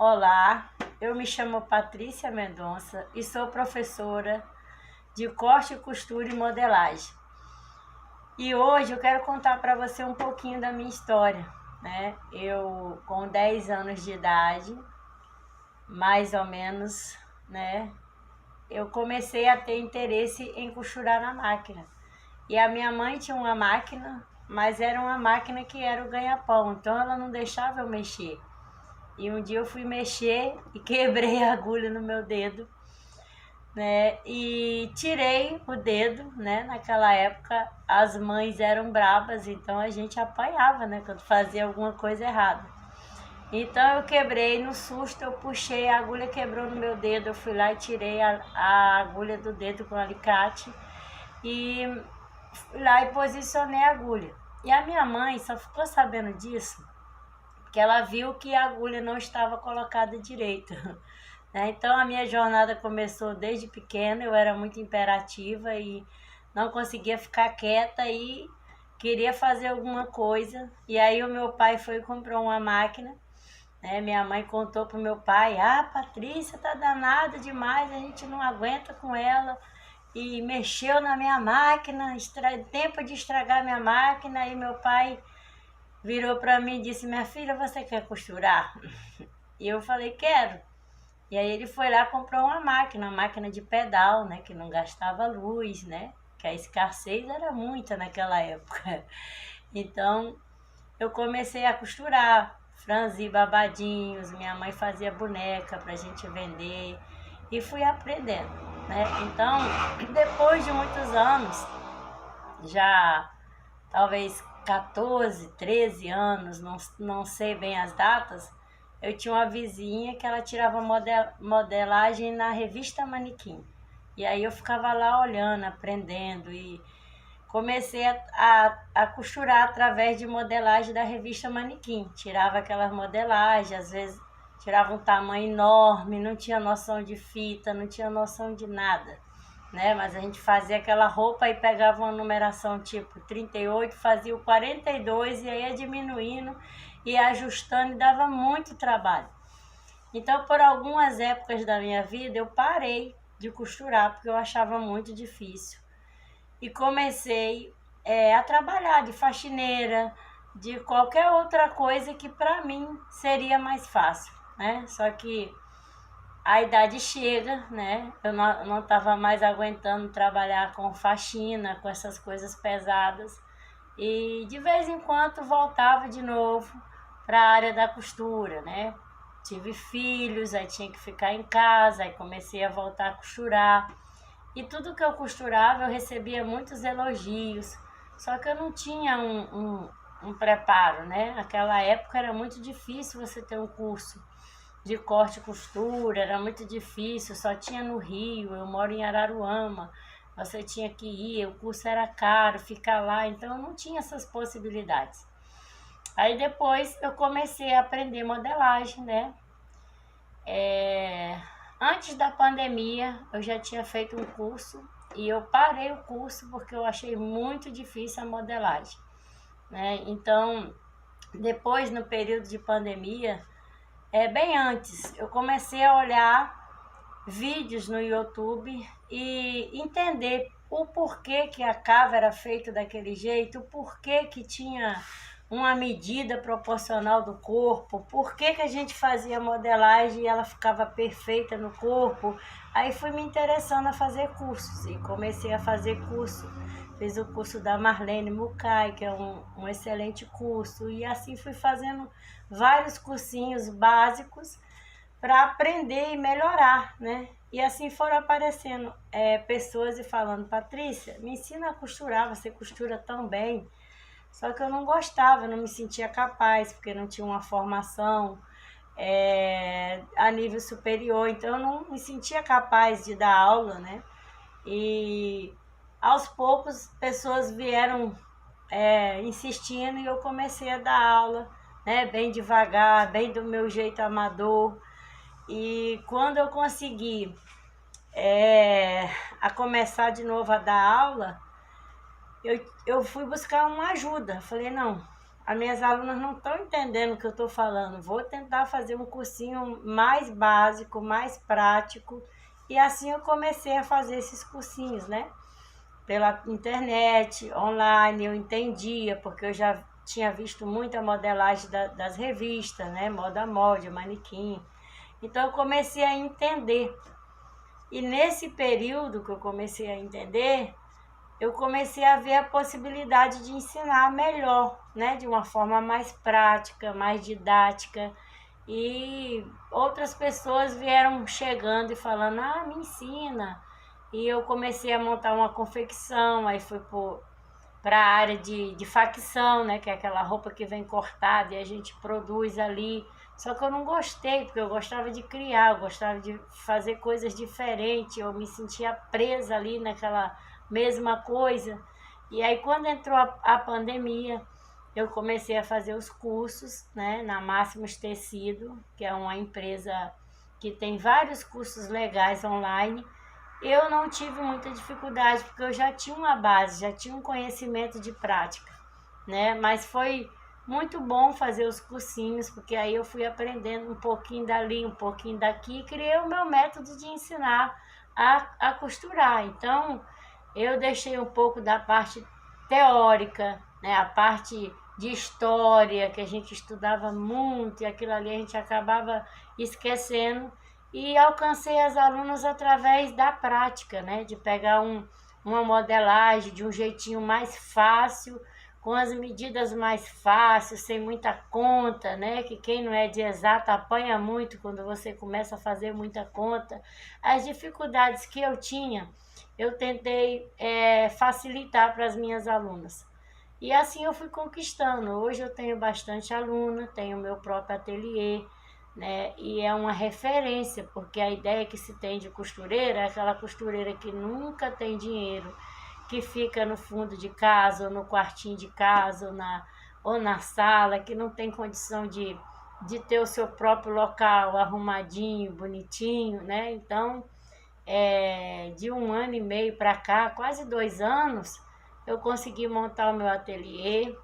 Olá, eu me chamo Patrícia Mendonça e sou professora de corte, costura e modelagem. E hoje eu quero contar para você um pouquinho da minha história, né? Eu, com 10 anos de idade, mais ou menos, né? Eu comecei a ter interesse em costurar na máquina. E a minha mãe tinha uma máquina, mas era uma máquina que era o ganha-pão, então ela não deixava eu mexer. E um dia eu fui mexer e quebrei a agulha no meu dedo, né? E tirei o dedo, né? Naquela época as mães eram brabas, então a gente apanhava, né? Quando fazia alguma coisa errada. Então eu quebrei, no susto eu puxei, a agulha quebrou no meu dedo, eu fui lá e tirei a agulha do dedo com o alicate e fui lá e posicionei a agulha. E a minha mãe só ficou sabendo disso que ela viu que a agulha não estava colocada direito. Então a minha jornada começou desde pequena, eu era muito imperativa e não conseguia ficar quieta e queria fazer alguma coisa. E aí o meu pai foi e comprou uma máquina, né? Minha mãe contou pro meu pai: "Ah, Patrícia tá danada demais, a gente não aguenta com ela". E mexeu na minha máquina, tempo de estragar minha máquina. E meu pai virou para mim e disse: "Minha filha, você quer costurar?" E eu falei: "Quero". E aí ele foi lá e comprou uma máquina de pedal, né, que não gastava luz, né, que a escassez era muita naquela época. Então eu comecei a costurar, franzi babadinhos, minha mãe fazia boneca pra gente vender e fui aprendendo, né? Então, depois de muitos anos, já talvez 14, 13 anos, não sei bem as datas, eu tinha uma vizinha que ela tirava modelagem na revista Manequim. E aí eu ficava lá olhando, aprendendo e comecei a costurar através de modelagem da revista Manequim. Tirava aquelas modelagens, às vezes tirava um tamanho enorme, não tinha noção de fita, não tinha noção de nada, né? Mas a gente fazia aquela roupa e pegava uma numeração tipo 38, fazia o 42 e aí ia diminuindo e ajustando e dava muito trabalho. Então, por algumas épocas da minha vida, eu parei de costurar porque eu achava muito difícil. E comecei a trabalhar de faxineira, de qualquer outra coisa que para mim seria mais fácil, né? Só que a idade chega, né? Eu não estava mais aguentando trabalhar com faxina, com essas coisas pesadas. E de vez em quando voltava de novo para a área da costura, né? Tive filhos, aí tinha que ficar em casa, aí comecei a voltar a costurar. E tudo que eu costurava eu recebia muitos elogios, só que eu não tinha um preparo, né? Naquela época era muito difícil você ter um curso de corte e costura, era muito difícil, só tinha no Rio, eu moro em Araruama, você tinha que ir, o curso era caro, ficar lá, então eu não tinha essas possibilidades. Aí depois eu comecei a aprender modelagem, né? Antes da pandemia eu já tinha feito um curso e eu parei o curso porque eu achei muito difícil a modelagem, né? Então, depois no período de pandemia, bem antes, eu comecei a olhar vídeos no YouTube e entender o porquê que a cava era feita daquele jeito, o porquê que tinha uma medida proporcional do corpo, porquê que a gente fazia modelagem e ela ficava perfeita no corpo. Aí fui me interessando a fazer cursos e comecei a fazer curso. Fiz o curso da Marlene Mukai, que é um excelente curso, e assim fui fazendo vários cursinhos básicos para aprender e melhorar, né? E assim foram aparecendo pessoas e falando: "Patrícia, me ensina a costurar, você costura tão bem". Só que eu não gostava, eu não me sentia capaz, porque não tinha uma formação a nível superior, então eu não me sentia capaz de dar aula, né? E aos poucos pessoas vieram insistindo e eu comecei a dar aula, né? Bem devagar, bem do meu jeito amador. E quando eu consegui a começar de novo a dar aula, eu fui buscar uma ajuda. Falei: "Não, as minhas alunas não estão entendendo o que eu estou falando. Vou tentar fazer um cursinho mais básico, mais prático. E assim eu comecei a fazer esses cursinhos, né? Pela internet, online, eu entendia, porque eu já tinha visto muita modelagem das revistas, né? Moda molde, manequim. Então eu comecei a entender. E nesse período que eu comecei a entender, eu comecei a ver a possibilidade de ensinar melhor, né? De uma forma mais prática, mais didática. E outras pessoas vieram chegando e falando, ah, me ensina. E eu comecei a montar uma confecção, aí fui para a área de facção, né? Que é aquela roupa que vem cortada e a gente produz ali. Só que eu não gostei, porque eu gostava de criar, eu gostava de fazer coisas diferentes, eu me sentia presa ali naquela mesma coisa. E aí quando entrou a pandemia, eu comecei a fazer os cursos, né, na Máximos Tecido, que é uma empresa que tem vários cursos legais online. Eu não tive muita dificuldade, porque eu já tinha uma base, já tinha um conhecimento de prática, né? Mas foi muito bom fazer os cursinhos, porque aí eu fui aprendendo um pouquinho dali, um pouquinho daqui, e criei o meu método de ensinar a costurar. Então, eu deixei um pouco da parte teórica, né? A parte de história, que a gente estudava muito, e aquilo ali a gente acabava esquecendo, e alcancei as alunas através da prática, né? De pegar uma modelagem de um jeitinho mais fácil, com as medidas mais fáceis, sem muita conta, né? Que quem não é de exata apanha muito quando você começa a fazer muita conta. As dificuldades que eu tinha, eu tentei facilitar para as minhas alunas. E assim eu fui conquistando. Hoje eu tenho bastante aluna, tenho meu próprio ateliê, né? E é uma referência, porque a ideia que se tem de costureira é aquela costureira que nunca tem dinheiro, que fica no fundo de casa, ou no quartinho de casa, ou na sala, que não tem condição de ter o seu próprio local arrumadinho, bonitinho, né? Então, de 1 ano e meio para cá, quase 2 anos, eu consegui montar o meu ateliê,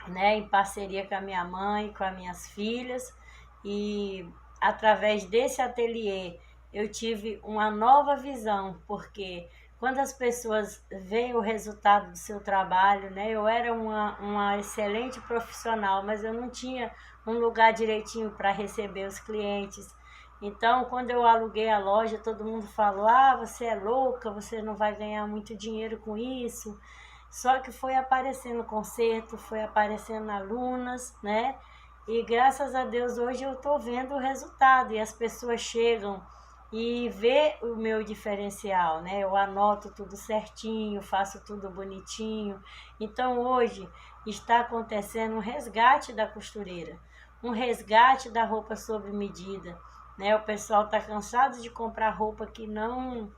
né, em parceria com a minha mãe, com as minhas filhas, e através desse ateliê eu tive uma nova visão, porque quando as pessoas veem o resultado do seu trabalho, né, eu era uma excelente profissional, mas eu não tinha um lugar direitinho para receber os clientes. Então, quando eu aluguei a loja, todo mundo falou, ah, você é louca, você não vai ganhar muito dinheiro com isso. Só que foi aparecendo concerto, foi aparecendo alunas, né? E graças a Deus hoje eu estou vendo o resultado e as pessoas chegam e vê o meu diferencial, né? Eu anoto tudo certinho, faço tudo bonitinho. Então hoje está acontecendo um resgate da costureira, um resgate da roupa sob medida, né? O pessoal está cansado de comprar roupa que não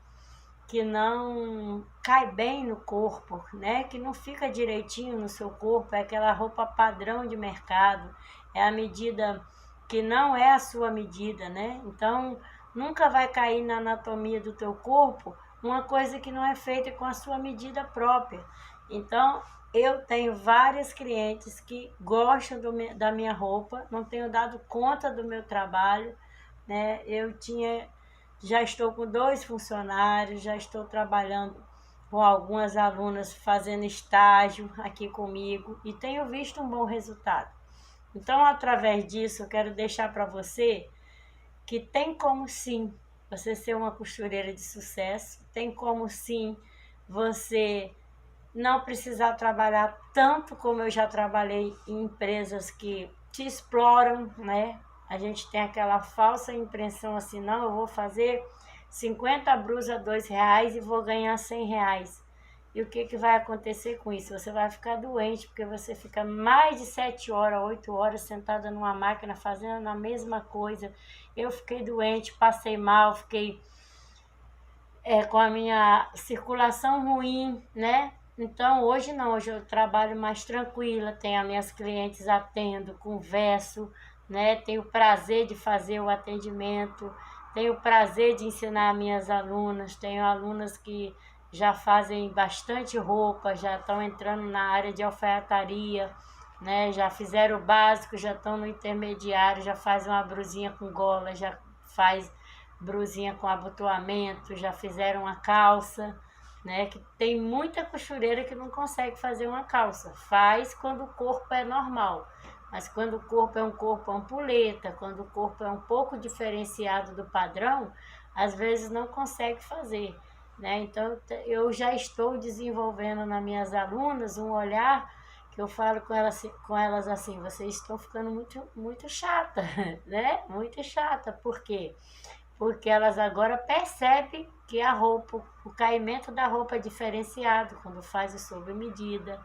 cai bem no corpo, né? Que não fica direitinho no seu corpo, é aquela roupa padrão de mercado, é a medida que não é a sua medida, né? Então, nunca vai cair na anatomia do teu corpo uma coisa que não é feita com a sua medida própria. Então, eu tenho várias clientes que gostam da minha roupa, não tenho dado conta do meu trabalho, né? Já estou com 2 funcionários, já estou trabalhando com algumas alunas fazendo estágio aqui comigo e tenho visto um bom resultado. Então, através disso, eu quero deixar para você que tem como sim você ser uma costureira de sucesso, tem como sim você não precisar trabalhar tanto como eu já trabalhei em empresas que te exploram, né? A gente tem aquela falsa impressão assim, não, eu vou fazer 50 blusas a R$ 2 e vou ganhar R$ 100. E o que vai acontecer com isso? Você vai ficar doente, porque você fica mais de 7 horas, 8 horas sentada numa máquina fazendo a mesma coisa. Eu fiquei doente, passei mal, fiquei com a minha circulação ruim, né? Então, hoje não, hoje eu trabalho mais tranquila, tenho as minhas clientes, atendo, converso, né? Tenho o prazer de fazer o atendimento, tenho o prazer de ensinar minhas alunas, tenho alunas que já fazem bastante roupa, já estão entrando na área de alfaiataria, né? Já fizeram o básico, já estão no intermediário, já faz uma brusinha com gola, já faz brusinha com abotoamento, já fizeram a calça, né? Que tem muita costureira que não consegue fazer uma calça. Faz quando o corpo é normal. Mas quando o corpo é um corpo ampuleta, quando o corpo é um pouco diferenciado do padrão, às vezes não consegue fazer, né? Então, eu já estou desenvolvendo nas minhas alunas um olhar que eu falo com elas assim, vocês estão ficando muito chata, né? Muito chata. Por quê? Porque elas agora percebem que a roupa, o caimento da roupa é diferenciado quando faz o sob medida.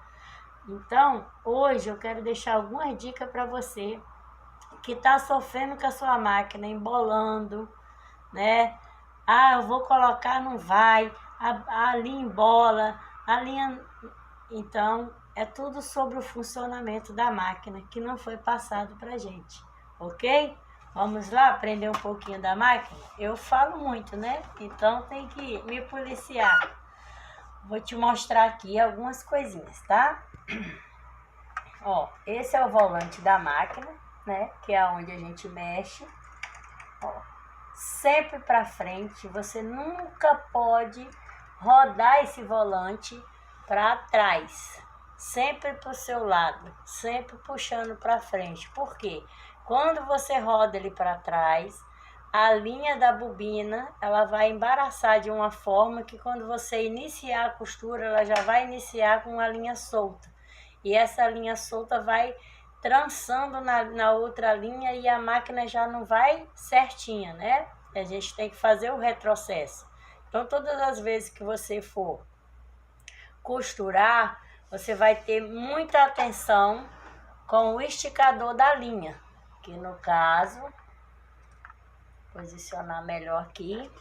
Então, hoje eu quero deixar algumas dicas para você que está sofrendo com a sua máquina, embolando, né? Ah, eu vou colocar, não vai, a linha embola, a linha... Então, é tudo sobre o funcionamento da máquina que não foi passado para gente, ok? Vamos lá aprender um pouquinho da máquina? Eu falo muito, né? Então tem que me policiar. Vou te mostrar aqui algumas coisinhas, tá? Ó, esse é o volante da máquina, né? Que é onde a gente mexe. Ó, sempre para frente. Você nunca pode rodar esse volante para trás. Sempre para o seu lado, sempre puxando para frente. Por quê? Quando você roda ele para trás, a linha da bobina, ela vai embaraçar de uma forma que quando você iniciar a costura, ela já vai iniciar com uma linha solta. E essa linha solta vai trançando na outra linha e a máquina já não vai certinha, né? A gente tem que fazer o retrocesso. Então, todas as vezes que você for costurar, você vai ter muita atenção com o esticador da linha. Que no caso, posicionar melhor aqui.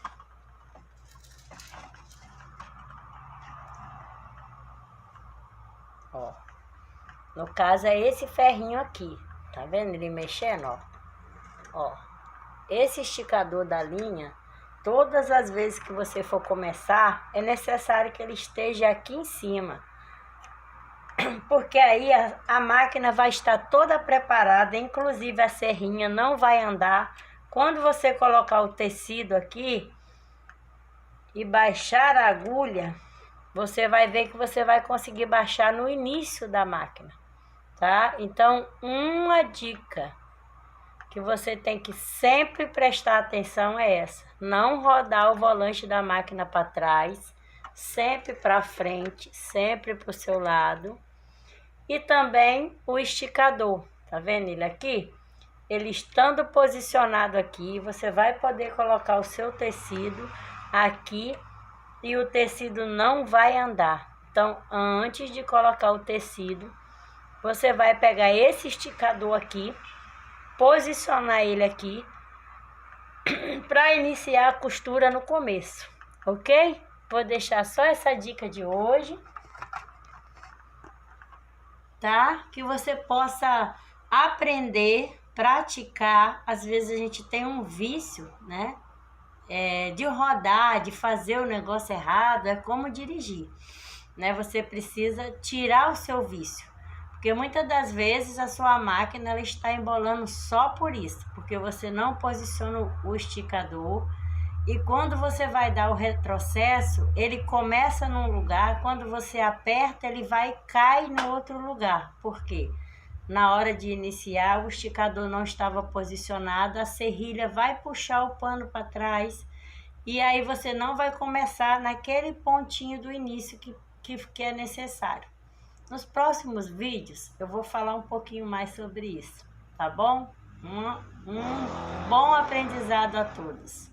Ó, no caso é esse ferrinho aqui, tá vendo ele mexendo, ó? Ó, esse esticador da linha, todas as vezes que você for começar, é necessário que ele esteja aqui em cima. Porque aí a máquina vai estar toda preparada, inclusive a serrinha não vai andar. Quando você colocar o tecido aqui e baixar a agulha, você vai ver que você vai conseguir baixar no início da máquina, tá? Então, uma dica que você tem que sempre prestar atenção é essa: não rodar o volante da máquina para trás, sempre para frente, sempre para o seu lado. E também o esticador, tá vendo ele aqui? Ele estando posicionado aqui, você vai poder colocar o seu tecido aqui e o tecido não vai andar. Então, antes de colocar o tecido, você vai pegar esse esticador aqui, posicionar ele aqui para iniciar a costura no começo, ok? Vou deixar só essa dica de hoje, tá? Que você possa aprender, praticar. Às vezes a gente tem um vício, né? De rodar, de fazer o negócio errado, é como dirigir, né? Você precisa tirar o seu vício, porque muitas das vezes a sua máquina ela está embolando só por isso, porque você não posiciona o esticador. E quando você vai dar o retrocesso, ele começa num lugar, quando você aperta, ele vai cair no outro lugar. Por quê? Na hora de iniciar, o esticador não estava posicionado, a serrilha vai puxar o pano para trás, e aí você não vai começar naquele pontinho do início que é necessário. Nos próximos vídeos, eu vou falar um pouquinho mais sobre isso, tá bom? Um bom aprendizado a todos.